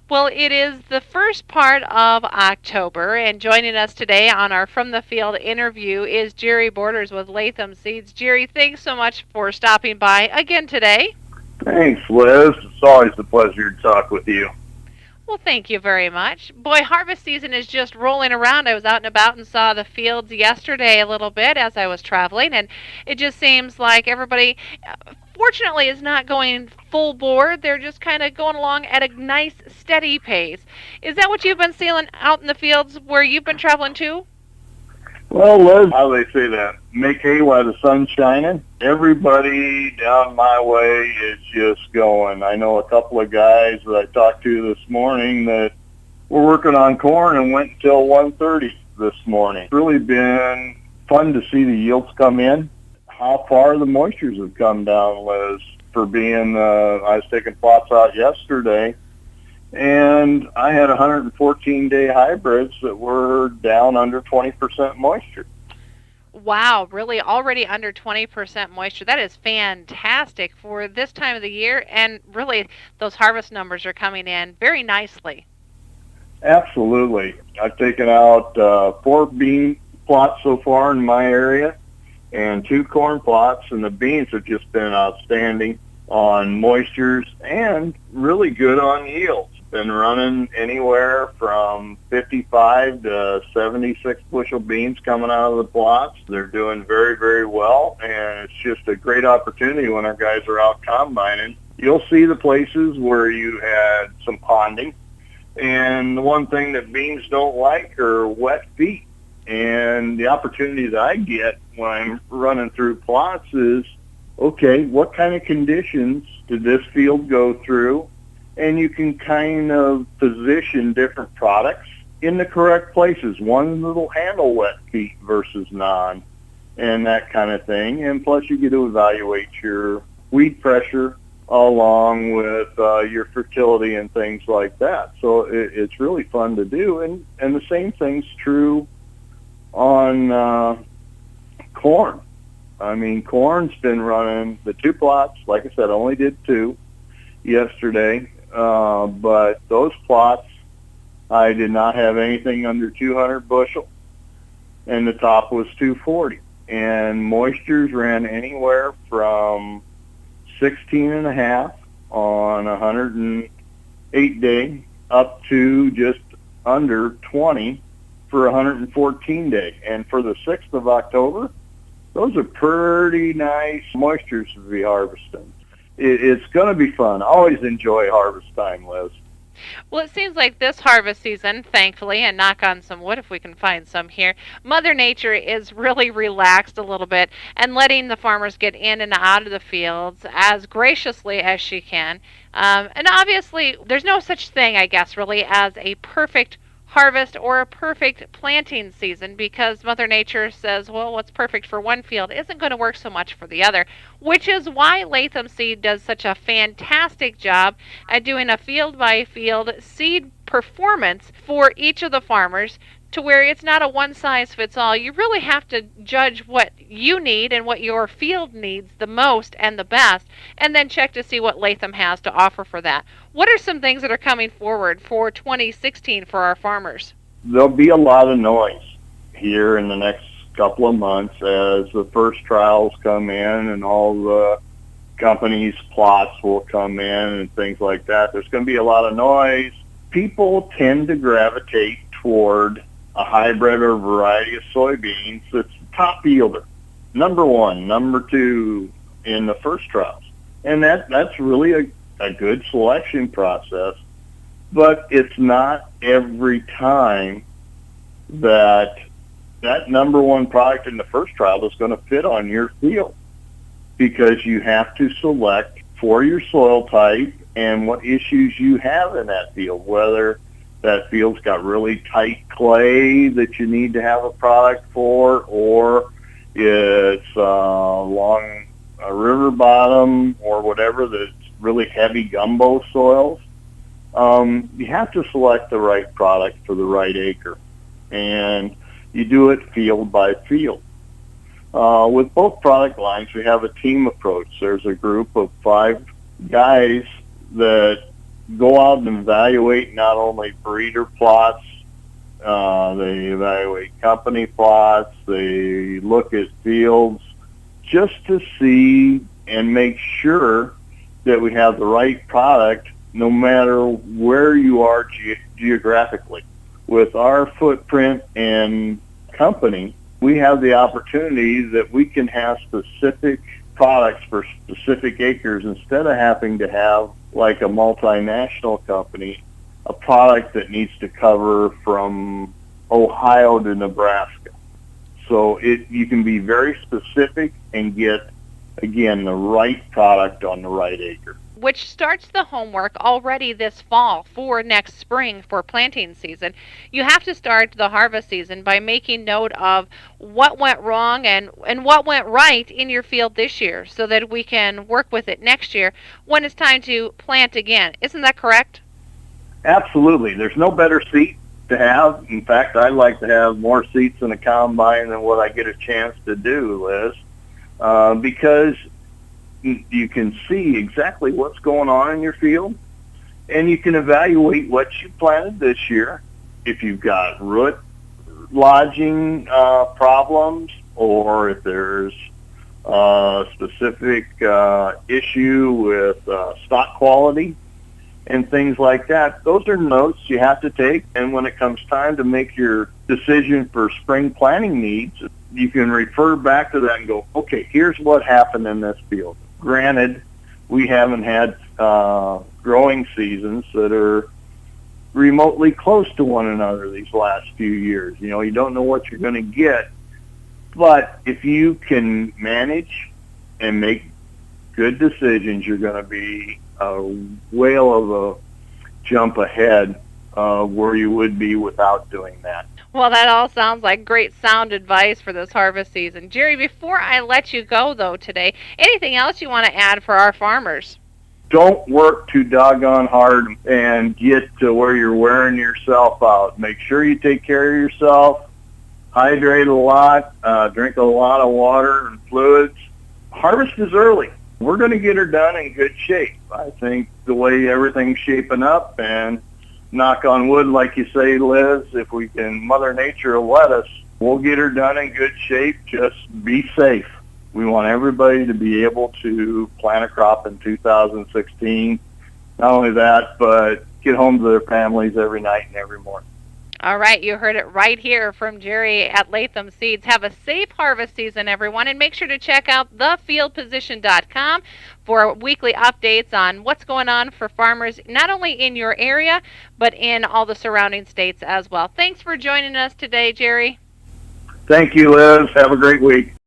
Well, it is the first part of October, and joining us today on our From the Field interview is Jerry Borders with Latham Seeds. Jerry, thanks so much for stopping by again today. Thanks, Liz. It's always a pleasure to talk with you. Well, thank you very much. Boy, harvest season is just rolling around. I was out and about and saw the fields yesterday a little bit as I was traveling, and it just seems like everybody, fortunately, is not going full board. They're just kind of going along at a nice, steady pace. Is that what you've been seeing out in the fields where you've been traveling too? Well, Liz, how they say that? Make hay while the sun's shining. Everybody down my way is just going. I know a couple of guys that I talked to this morning that were working on corn and went until 1:30 this morning. It's really been fun to see the yields come in. How far the moistures have come down, Liz, for being, I was taking plots out yesterday, and I had 114-day hybrids that were down under 20% moisture. Wow, really already under 20% moisture. That is fantastic for this time of the year, and really those harvest numbers are coming in very nicely. Absolutely. I've taken out 4 bean plots so far in my area and 2 corn plots, and the beans have just been outstanding on moistures and really good on yields. Been running anywhere from 55 to 76 bushel beans coming out of the plots. They're doing very, very well, and it's just a great opportunity when our guys are out combining. You'll see the places where you had some ponding, and the one thing that beans don't like are wet feet. And the opportunity that I get when I'm running through plots is, okay, what kind of conditions did this field go through? And you can kind of position different products in the correct places. One that'll handle wet feet versus non, and that kind of thing. And plus you get to evaluate your weed pressure along with your fertility and things like that. So it's really fun to do. And the same thing's true on corn. I mean, corn's been running the 2 plots. Like I said, I only did 2 yesterday. But those plots, I did not have anything under 200 bushel, and the top was 240. And moistures ran anywhere from 16 and a half on 108 day up to just under 20 for 114 day. And for the 6th of October, those are pretty nice moistures to be harvesting. It's going to be fun. I always enjoy harvest time, Liz. Well, it seems like this harvest season, thankfully, and knock on some wood if we can find some here, Mother Nature is really relaxed a little bit and letting the farmers get in and out of the fields as graciously as she can. And obviously, there's no such thing, I guess, really, as a perfect harvest or a perfect planting season because Mother Nature says, well, what's perfect for one field isn't going to work so much for the other, which is why Latham Seed does such a fantastic job at doing a field by field seed performance for each of the farmers to where it's not a one size fits all. You really have to judge what you need and what your field needs the most and the best, and then check to see what Latham has to offer for that. What are some things that are coming forward for 2016 for our farmers? There'll be a lot of noise here in the next couple of months as the first trials come in and all the companies' plots will come in and things like that. There's going to be a lot of noise. People tend to gravitate toward a hybrid or variety of soybeans that's top yielder. Number 1, number 2 in the first trials. And that's really a good selection process, but it's not every time that number 1 product in the first trial is going to fit on your field, because you have to select for your soil type and what issues you have in that field, whether that field's got really tight clay that you need to have a product for, or it's along a river bottom or whatever that's really heavy gumbo soils. You have to select the right product for the right acre, and you do it field by field. With both product lines, we have a team approach. There's a group of 5 guys that go out and evaluate not only breeder plots, they evaluate company plots, they look at fields just to see and make sure that we have the right product no matter where you are geographically. With our footprint and company, we have the opportunity that we can have specific products for specific acres instead of having to have, like a multinational company, a product that needs to cover from Ohio to Nebraska. So you can be very specific and get, again, the right product on the right acre. Which starts the homework already this fall for next spring for planting season. You have to start the harvest season by making note of what went wrong and what went right in your field this year so that we can work with it next year when it's time to plant again. Isn't that correct? Absolutely. There's no better seat to have. In fact, I like to have more seats in a combine than what I get a chance to do, Liz, because you can see exactly what's going on in your field, and you can evaluate what you planted this year. If you've got root lodging problems, or if there's a specific issue with stock quality and things like that, those are notes you have to take. And when it comes time to make your decision for spring planting needs, you can refer back to that and go, okay, here's what happened in this field. Granted, we haven't had growing seasons that are remotely close to one another these last few years. You know, you don't know what you're going to get. But if you can manage and make good decisions, you're going to be a whale of a jump ahead where you would be without doing that. Well, that all sounds like great sound advice for this harvest season. Jerry, before I let you go, though, today, anything else you want to add for our farmers? Don't work too doggone hard and get to where you're wearing yourself out. Make sure you take care of yourself, hydrate a lot, drink a lot of water and fluids. Harvest is early. We're going to get her done in good shape. I think the way everything's shaping up, and knock on wood, like you say, Liz, if we can, Mother Nature will let us, we'll get her done in good shape. Just be safe. We want everybody to be able to plant a crop in 2016. Not only that, but get home to their families every night and every morning. All right, you heard it right here from Jerry at Latham Seeds. Have a safe harvest season, everyone, and make sure to check out thefieldposition.com for weekly updates on what's going on for farmers, not only in your area, but in all the surrounding states as well. Thanks for joining us today, Jerry. Thank you, Liz. Have a great week.